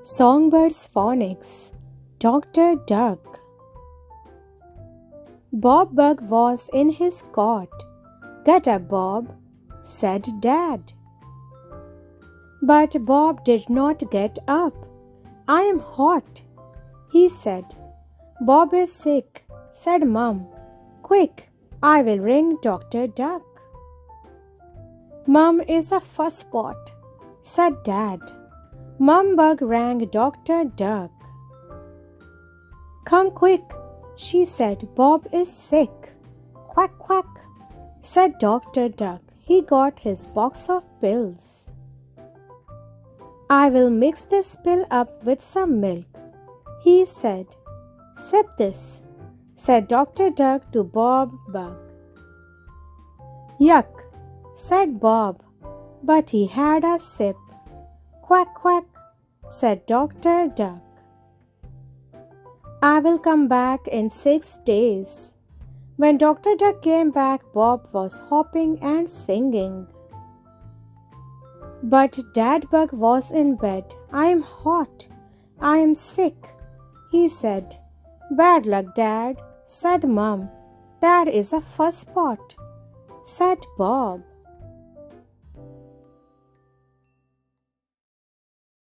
Songbirds Phonics, Dr. Duck. Bob Bug was in his cot. "Get up, Bob," said Dad. But Bob did not get up. "I am hot," he said. "Bob is sick," said Mum. "Quick, I will ring Dr. Duck." "Mum is a fusspot," said Dad. Mum Bug rang Dr. Duck. "Come quick," she said. "Bob is sick." "Quack, quack," said Dr. Duck. He got his box of pills. "I will mix this pill up with some milk," he said. "Sip this," said Dr. Duck to Bob Bug. "Yuck," said Bob, but he had a sip. "Quack, quack," said Dr. Duck. "I will come back in 6 days." When Dr. Duck came back, Bob was hopping and singing. But Dad Bug was in bed. "I am hot. I am sick," he said. "Bad luck, Dad," said Mum. "Dad is a fusspot," said Bob.